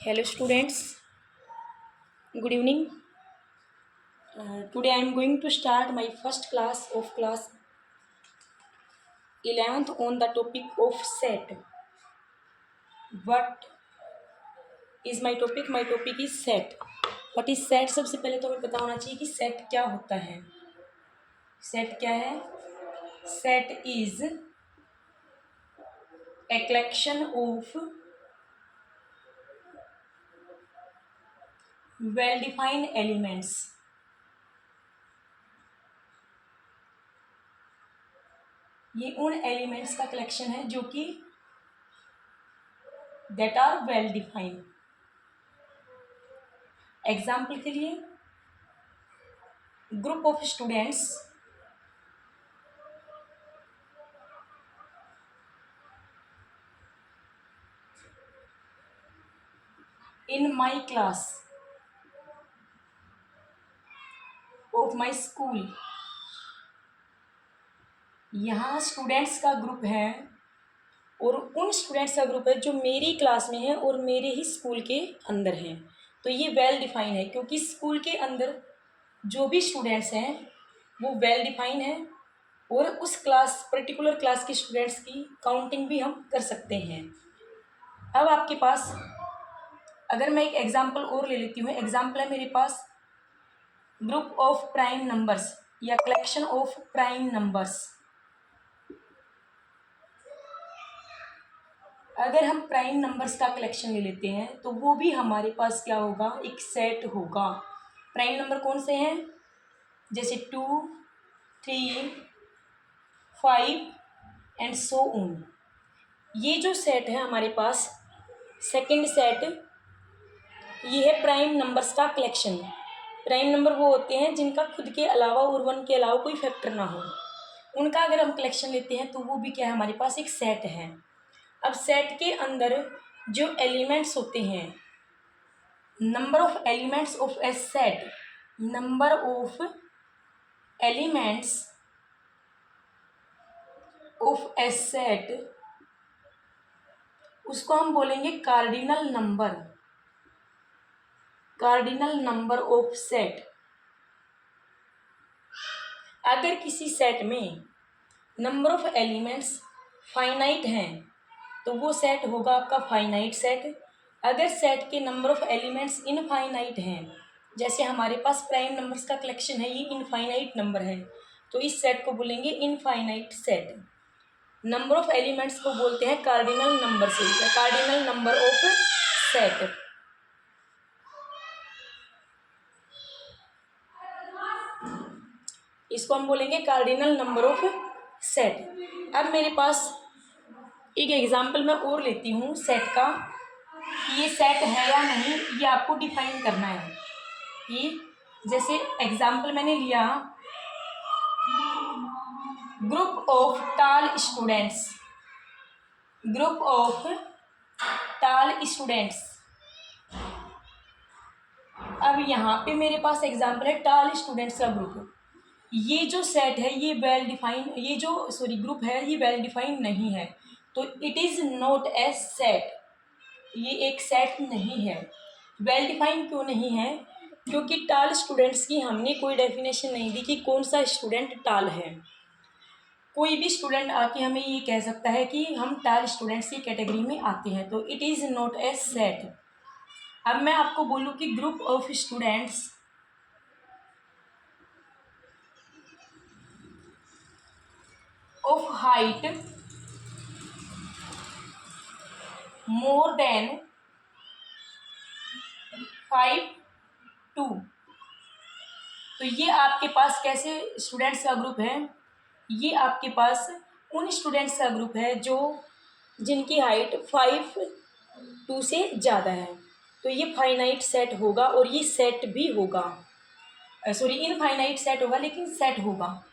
Hello students, good evening. Today I am going to start my first class of class 11th on the topic of set. What is my topic? My topic is set. What is set? सबसे पहले तो हमें पता होना चाहिए कि set क्या होता है. Set क्या है? Set is a collection of well-defined elements. ये उन एलिमेंट्स का कलेक्शन है जो कि that are well defined. Example के लिए group of students in my class of my school. यहाँ स्टूडेंट्स का ग्रुप है और उन स्टूडेंट्स का ग्रुप है जो मेरी क्लास में है और मेरे ही स्कूल के अंदर हैं. तो ये वेल डिफाइन है क्योंकि स्कूल के अंदर जो भी स्टूडेंट्स हैं वो वेल डिफाइन है और उस क्लास पर्टिकुलर क्लास के स्टूडेंट्स की काउंटिंग भी हम कर सकते हैं. अब आपके पास अगर मैं एक एग्जांपल और ले लेती हूँ. एग्जांपल है मेरे पास ग्रुप ऑफ प्राइम नंबर्स या कलेक्शन ऑफ प्राइम नंबर्स. अगर हम प्राइम नंबर्स का कलेक्शन ले लेते हैं तो वो भी हमारे पास क्या होगा, एक सेट होगा. प्राइम नंबर कौन से हैं, जैसे 2, 3, 5 एंड सो ऑन. ये जो सेट है हमारे पास सेकंड सेट, ये है प्राइम नंबर्स का कलेक्शन. प्राइम नंबर वो होते हैं जिनका खुद के अलावा और वन के अलावा कोई फैक्टर ना हो. उनका अगर हम कलेक्शन लेते हैं तो वो भी क्या है, हमारे पास एक सेट है. अब सेट के अंदर जो एलिमेंट्स होते हैं, number of elements of A set, number of elements of A set, उसको हम बोलेंगे cardinal number. Cardinal number of set. अगर किसी सेट में नंबर ऑफ एलिमेंट्स फाइनाइट हैं तो वो सेट होगा आपका फाइनाइट सेट. अगर सेट के नंबर ऑफ एलिमेंट्स इनफाइनाइट हैं, जैसे हमारे पास प्राइम नंबर्स का कलेक्शन है, ये इनफाइनाइट नंबर है, तो इस सेट को बोलेंगे infinite set. Number of elements को बोलते हैं कार्डिनल नंबर से, कार्डिनल नंबर ऑफ सेट. इसको हम बोलेंगे कार्डिनल नंबर ऑफ सेट. अब मेरे पास एक एग्जाम्पल मैं और लेती हूँ सेट का, ये सेट है या नहीं ये आपको डिफाइन करना है. कि जैसे एग्जाम्पल मैंने लिया ग्रुप ऑफ टाल स्टूडेंट्स, ग्रुप ऑफ टाल स्टूडेंट्स. अब यहाँ पे मेरे पास एग्जाम्पल है टाल स्टूडेंट्स का ग्रुप. ये जो सेट है ये वेल डिफाइन, ये जो ग्रुप है ये वेल डिफाइन नहीं है, तो it is not a set. ये एक सेट नहीं है. वेल डिफाइन क्यों नहीं है, क्योंकि टाल स्टूडेंट्स की हमने कोई डेफिनेशन नहीं दी कि कौन सा स्टूडेंट टाल है. कोई भी स्टूडेंट आके हमें ये कह सकता है कि हम टाल स्टूडेंट्स की कैटेगरी में आते हैं, तो it is not a set. अब मैं आपको बोलूँ कि group of students of height more than 5'2", तो ये आपके पास कैसे स्टूडेंट्स का ग्रुप है, ये आपके पास उन स्टूडेंट्स का ग्रुप है जो जिनकी हाइट 5'2" से ज़्यादा है. तो ये फाइनाइट सेट होगा और ये सेट भी होगा, इनफाइनाइट सेट होगा लेकिन सेट होगा.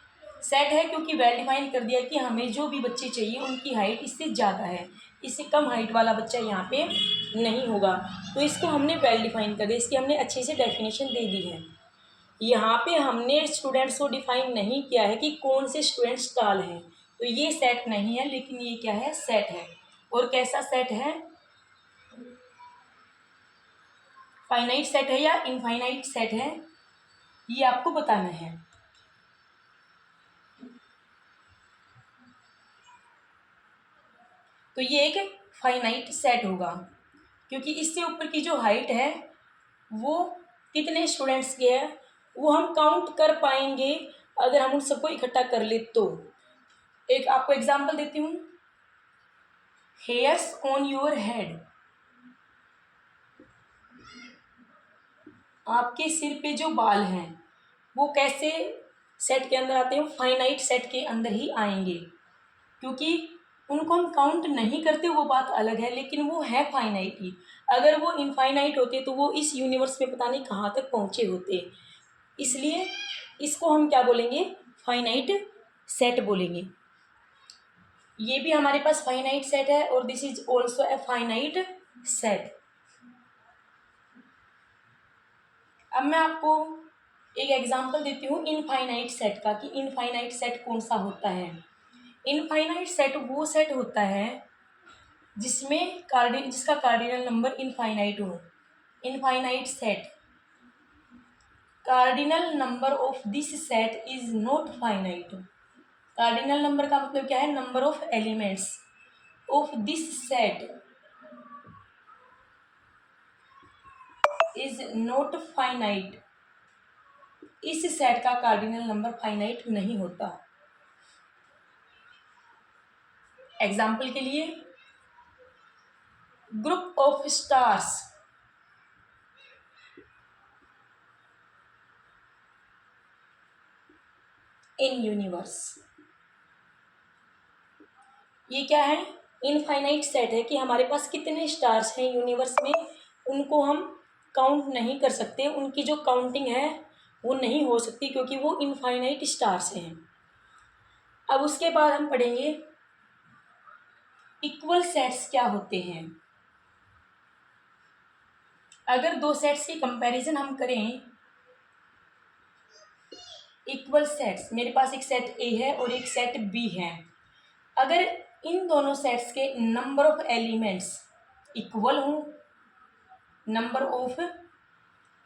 सेट है क्योंकि वेल डिफाइन कर दिया कि हमें जो भी बच्चे चाहिए उनकी हाइट इससे ज़्यादा है, इससे कम हाइट वाला बच्चा यहाँ पे नहीं होगा. तो इसको हमने वेल डिफाइन कर दिया, इसकी हमने अच्छे से डेफिनेशन दे दी है. यहाँ पे हमने स्टूडेंट्स को डिफाइन नहीं किया है कि कौन से स्टूडेंट्स टाल हैं, तो ये सेट नहीं है, लेकिन ये क्या है, सेट है. और कैसा सेट है, फाइनाइट सेट है या इनफाइनाइट सेट है, ये आपको बताना है। तो ये एक फाइनाइट सेट होगा, क्योंकि इससे ऊपर की जो हाइट है वो कितने स्टूडेंट्स की है वो हम काउंट कर पाएंगे अगर हम उन सबको इकट्ठा कर ले तो। एक आपको एग्जांपल देती हूँ, हेयर्स ऑन योर हेड, आपके सिर पे जो बाल हैं वो कैसे सेट के अंदर आते हैं, फाइनाइट सेट के अंदर ही आएंगे, क्योंकि उनको हम काउंट नहीं करते वो बात अलग है, लेकिन वो है फाइनाइट ही। अगर वो इनफाइनाइट होते तो वो इस यूनिवर्स में पता नहीं कहाँ तक पहुँचे होते। इसलिए इसको हम क्या बोलेंगे, फाइनाइट सेट बोलेंगे। ये भी हमारे पास फाइनाइट सेट है और this is also a finite set. अब मैं आपको एक एग्जांपल देती हूँ इनफाइनाइट सेट का, कि इनफाइनाइट सेट कौन सा होता है। इनफाइनाइट सेट वो सेट होता है जिसका कार्डिनल नंबर इनफाइनाइट हो। Infinite set, cardinal number of this set is not finite. Cardinal number का मतलब क्या है, number of elements of this set is not finite. इस सेट का कार्डिनल नंबर फाइनाइट नहीं होता। एग्जाम्पल के लिए, group of stars, in universe, ये क्या है, इनफाइनाइट सेट है कि हमारे पास कितने स्टार्स हैं यूनिवर्स में, उनको हम काउंट नहीं कर सकते, उनकी जो काउंटिंग है वो नहीं हो सकती क्योंकि वो इनफाइनाइट स्टार्स हैं। अब उसके बाद हम पढ़ेंगे इक्वल सेट्स क्या होते हैं। अगर दो सेट्स की कंपैरिजन हम करें, इक्वल सेट्स, मेरे पास एक सेट ए है और एक सेट बी है, अगर इन दोनों सेट्स के नंबर ऑफ एलिमेंट्स इक्वल हों, number of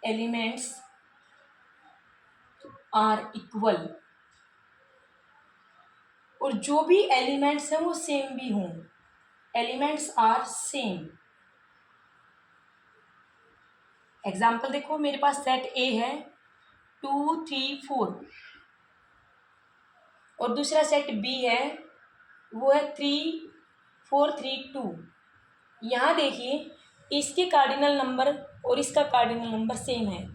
elements are equal, और जो भी एलिमेंट्स हैं वो सेम भी हों, एलिमेंट्स आर सेम। एग्जाम्पल देखो, मेरे पास सेट ए है 2 3 4 और दूसरा सेट बी है वो है 3 4 3 2। यहाँ देखिए इसके कार्डिनल नंबर और इसका कार्डिनल नंबर सेम है।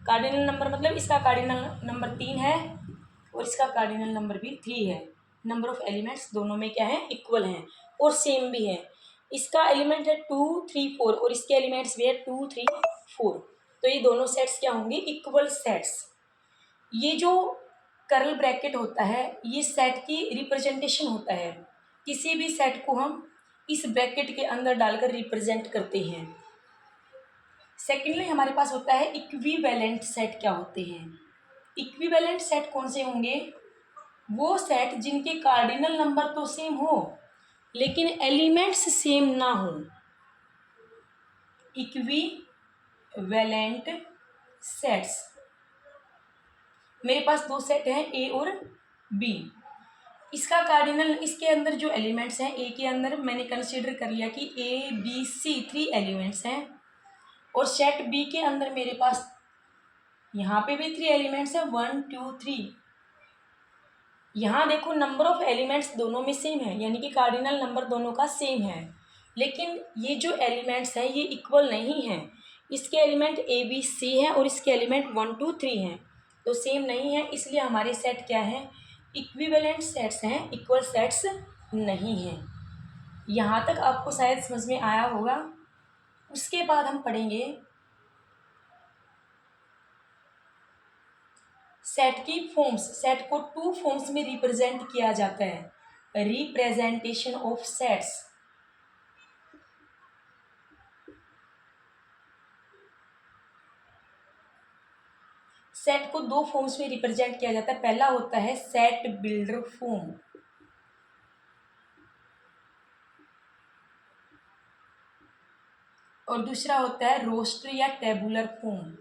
कार्डिनल नंबर मतलब इसका कार्डिनल नंबर 3 है और इसका कार्डिनल नंबर भी 3 है। नंबर ऑफ एलिमेंट्स दोनों में क्या है, इक्वल हैं और सेम भी है। इसका एलिमेंट है 2 3 4 और इसके एलिमेंट्स भी है 2 3 4। तो ये दोनों सेट्स क्या होंगे, इक्वल सेट्स। ये जो कर्ल ब्रैकेट होता है ये सेट की रिप्रेजेंटेशन होता है। किसी भी सेट को हम इस ब्रैकेट के अंदर डालकर रिप्रेजेंट करते हैं। सेकेंडली हमारे पास होता है इक्विवेलेंट सेट। क्या होते हैं इक्विवेलेंट सेट, कौन से होंगे, वो सेट जिनके कार्डिनल नंबर तो सेम हो लेकिन एलिमेंट्स सेम ना हो। इक्विवेलेंट सेट्स, मेरे पास दो सेट हैं ए और बी, इसका कार्डिनल, इसके अंदर जो एलिमेंट्स हैं ए के अंदर मैंने कंसीडर कर लिया कि ए बी सी 3 एलिमेंट्स हैं और सेट बी के अंदर मेरे पास यहाँ पे भी 3 एलिमेंट्स हैं 1 2 3। यहाँ देखो नंबर ऑफ एलिमेंट्स दोनों में सेम है यानी कि कार्डिनल नंबर दोनों का सेम है, लेकिन ये जो एलिमेंट्स हैं ये इक्वल नहीं हैं। इसके एलिमेंट ए बी सी हैं और इसके एलिमेंट 1 2 3 हैं, तो सेम नहीं है, इसलिए हमारे सेट क्या है, इक्विवेलेंट सेट्स हैं, इक्वल सेट्स नहीं हैं। यहाँ तक आपको शायद समझ में आया होगा। उसके बाद हम पढ़ेंगे सेट की फॉर्म्स। सेट को 2 फॉर्म्स में रिप्रेजेंट किया जाता है, रिप्रेजेंटेशन ऑफ सेट्स। सेट को 2 फॉर्म्स में रिप्रेजेंट किया जाता है। पहला होता है सेट बिल्डर फॉर्म, और दूसरा होता है रोस्टर या टेबुलर फॉर्म।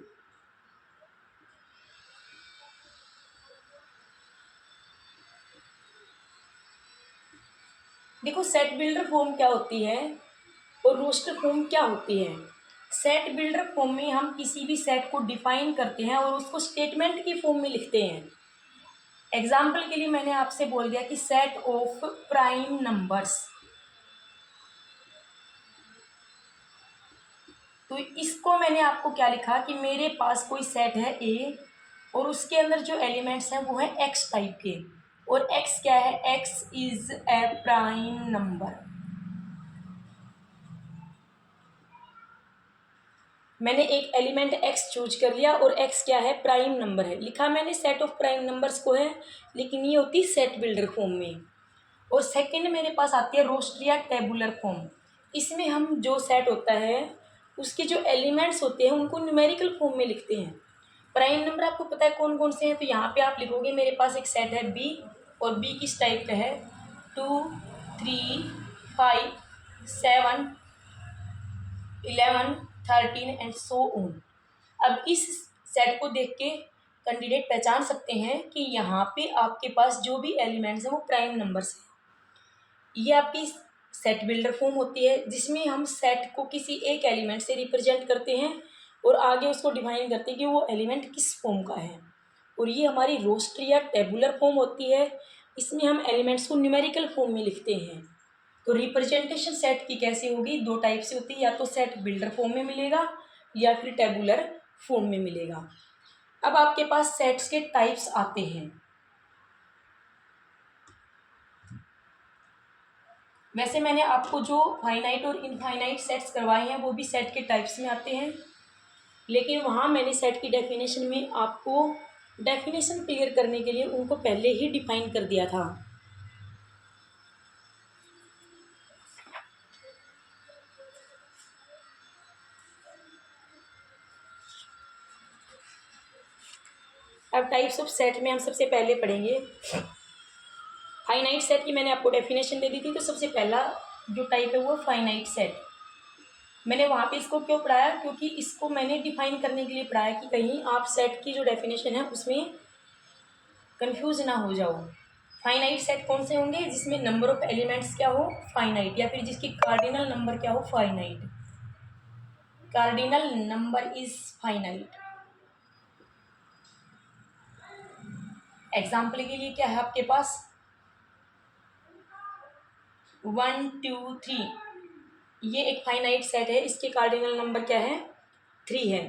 देखो सेट बिल्डर फॉर्म क्या होती है और रोस्टर फॉर्म क्या होती है। सेट बिल्डर फॉर्म में हम किसी भी सेट को डिफाइन करते हैं और उसको स्टेटमेंट की फॉर्म में लिखते हैं। एग्जाम्पल के लिए मैंने आपसे बोल दिया कि सेट ऑफ प्राइम नंबर्स, तो इसको मैंने आपको क्या लिखा कि मेरे पास कोई सेट है ए और उसके अंदर जो एलिमेंट्स हैं वो है एक्स टाइप के, और एक्स क्या है, x is a prime number. मैंने एक एलिमेंट एक्स चूज कर लिया और एक्स क्या है, प्राइम नंबर है, लिखा मैंने सेट ऑफ प्राइम नंबर्स को है, लेकिन ये होती है सेट बिल्डर फॉर्म में। और सेकंड मेरे पास आती है रोस्टर या टेबुलर फॉर्म। इसमें हम जो सेट होता है उसके जो एलिमेंट्स होते हैं उनको न्यूमेरिकल फॉर्म में लिखते हैं। प्राइम नंबर आपको पता है कौन कौन से हैं, तो यहाँ पे आप लिखोगे मेरे पास एक सेट है बी, और बी किस टाइप का है, 2 3 5 7 11 13 एंड सो ऑन। अब इस सेट को देख के कैंडिडेट पहचान सकते हैं कि यहाँ पे आपके पास जो भी एलिमेंट्स हैं वो प्राइम नंबर्स हैं। ये आपकी सेट बिल्डर फॉर्म होती है जिसमें हम सेट को किसी एक एलिमेंट से रिप्रेजेंट करते हैं और आगे उसको डिफाइन करते हैं कि वो एलिमेंट किस फॉर्म का है। और ये हमारी रोस्टर या टेबुलर फॉर्म होती है, इसमें हम एलिमेंट्स को न्यूमेरिकल फॉर्म में लिखते हैं। तो रिप्रेजेंटेशन सेट की कैसी होगी, दो टाइप से होती है, या तो सेट बिल्डर फॉर्म में मिलेगा या फिर टेबुलर फॉर्म में मिलेगा। अब आपके पास सेट्स के टाइप्स आते हैं। वैसे मैंने आपको जो फाइनाइट और इनफाइनाइट सेट्स करवाए हैं वो भी सेट के टाइप्स में आते हैं, लेकिन वहाँ मैंने सेट की डेफिनेशन में आपको डेफिनेशन क्लियर करने के लिए उनको पहले ही डिफाइन कर दिया था। अब टाइप्स ऑफ सेट में हम सबसे पहले पढ़ेंगे फाइनाइट सेट की। मैंने आपको डेफिनेशन दे दी थी, तो सबसे पहला जो टाइप है वो फाइनाइट सेट। मैंने वहाँ पे इसको क्यों पढ़ाया, क्योंकि इसको मैंने डिफाइन करने के लिए पढ़ाया कि कहीं आप सेट की जो डेफिनेशन है उसमें कंफ्यूज ना हो जाओ। फाइनाइट सेट कौन से होंगे, जिसमें नंबर ऑफ एलिमेंट्स क्या हो, फाइनाइट, या फिर जिसकी कार्डिनल नंबर क्या हो, finite. Cardinal number is finite. Example के लिए क्या है आपके पास 1 2 3, ये एक फाइनाइट सेट है, इसके कार्डिनल नंबर क्या है, 3 है।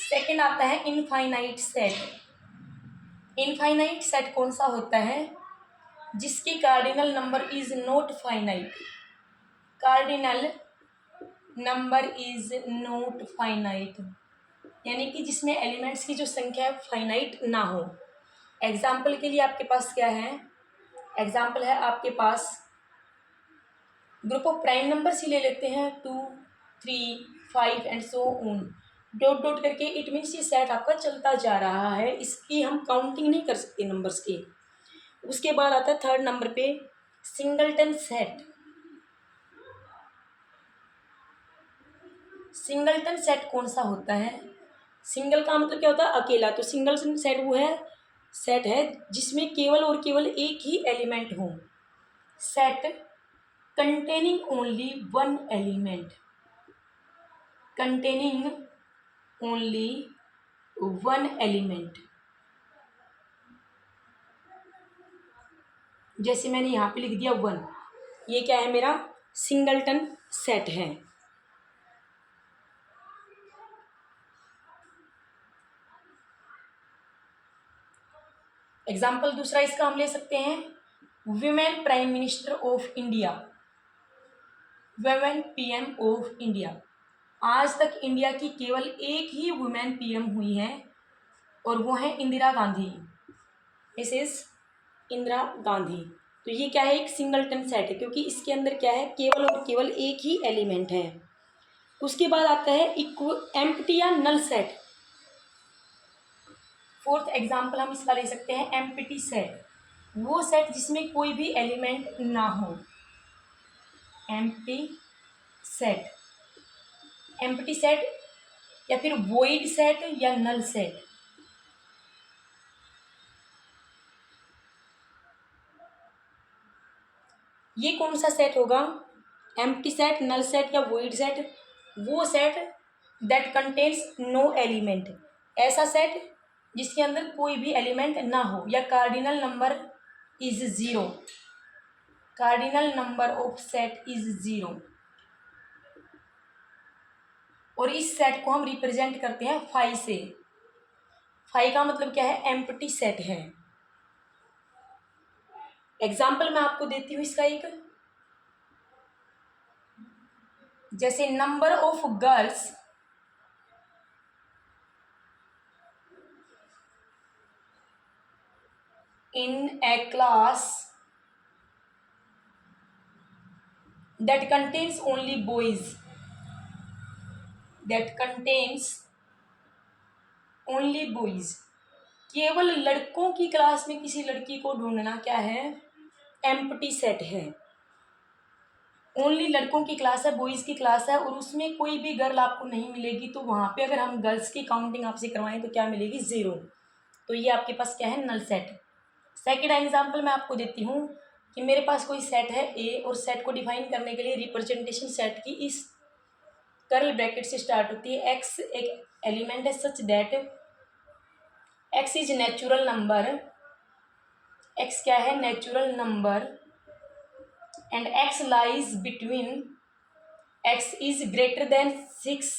सेकंड आता है इनफाइनाइट सेट। इनफाइनाइट सेट कौन सा होता है, जिसकी cardinal number is not finite. Cardinal number is not finite, यानी कि जिसमें एलिमेंट्स की जो संख्या है फाइनाइट ना हो। एग्जाम्पल के लिए आपके पास क्या है, एग्जाम्पल है आपके पास ग्रुप ऑफ प्राइम नंबर्स ही ले लेते हैं, 2 3 5 and so on, dot dot करके। इट मीन्स ये सेट आपका चलता जा रहा है, इसकी हम काउंटिंग नहीं कर सकते नंबर्स की। उसके बाद आता है थर्ड नंबर पे सिंगलटन सेट। सिंगलटन सेट कौन सा होता है, सिंगल का मतलब क्या होता है, अकेला। तो सिंगलटन सेट वो है, सेट है जिसमें केवल और केवल एक ही एलिमेंट हो। Set containing only one element, containing only one element. जैसे मैंने यहाँ पे लिख दिया 1, ये क्या है, मेरा सिंगलटन सेट है। एग्जाम्पल दूसरा इसका हम ले सकते हैं, women prime minister of India, women PM of India. आज तक इंडिया की केवल एक ही वुमेन पीएम हुई है और वो है इंदिरा गांधी, मिसेस इंदिरा गांधी। तो ये क्या है, एक सिंगलटन सेट है, क्योंकि इसके अंदर क्या है, केवल और केवल एक ही एलिमेंट है। उसके बाद आता है एम्प्टी या नल सेट। फोर्थ एग्जाम्पल हम इसका ले सकते हैं एम्प्टी सेट, वो सेट जिसमें कोई भी एलिमेंट ना हो, एम्प्टी सेट। एम्प्टी सेट या फिर वॉइड सेट या नल सेट? ये कौन सा सेट होगा? एम्प्टी सेट, नल सेट या वॉइड सेट? वो set that contains no element, ऐसा सेट जिसके अंदर कोई भी एलिमेंट ना हो, या cardinal number is zero, cardinal number of set is zero. और इस सेट को हम रिप्रेजेंट करते हैं फाई से। फाई का मतलब क्या है? एम्प्टी सेट है। एग्जाम्पल मैं आपको देती हूँ इसका एक, जैसे number of girls in a class that contains only boys, that contains only boys, केवल लड़कों की क्लास में किसी लड़की को ढूंढना क्या है? एम्प्टी सेट है। ओनली लड़कों की क्लास है, बॉयज़ की क्लास है, और उसमें कोई भी गर्ल आपको नहीं मिलेगी, तो वहाँ पे अगर हम गर्ल्स की काउंटिंग आपसे करवाएं तो क्या मिलेगी? ज़ीरो। तो ये आपके पास क्या है? Null set. सेकेंड एग्जाम्पल मैं आपको देती हूँ कि मेरे पास कोई सेट है ए, और सेट को डिफाइन करने के लिए रिप्रेजेंटेशन सेट की इस कर्ल ब्रैकेट से स्टार्ट होती है। एक्स एक एलिमेंट है such that x is natural number, x क्या है? Natural number, and x lies between, x is greater than 6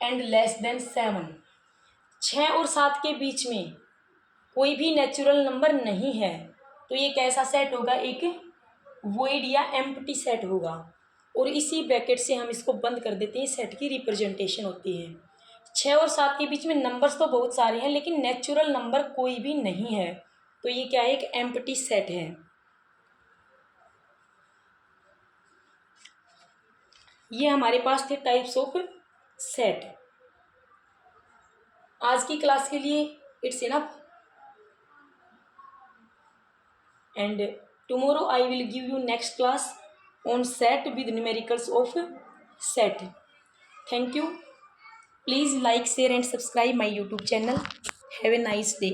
and less than 7, 6 और 7 के बीच में कोई भी नेचुरल नंबर नहीं है, तो ये कैसा सेट होगा? एक वॉइड या एम्प्टी सेट होगा। और इसी ब्रैकेट से हम इसको बंद कर देते हैं, सेट की रिप्रेजेंटेशन होती है। 6 और 7 के बीच में नंबर्स तो बहुत सारे हैं, लेकिन नेचुरल नंबर कोई भी नहीं है, तो ये क्या है? एक एम्प्टी सेट है। ये हमारे पास थे टाइप्स ऑफ सेट। आज की क्लास के लिए it's enough, and tomorrow I will give you next class on set with numericals of set. Thank you. Please like, share and subscribe my YouTube channel. Have a nice day.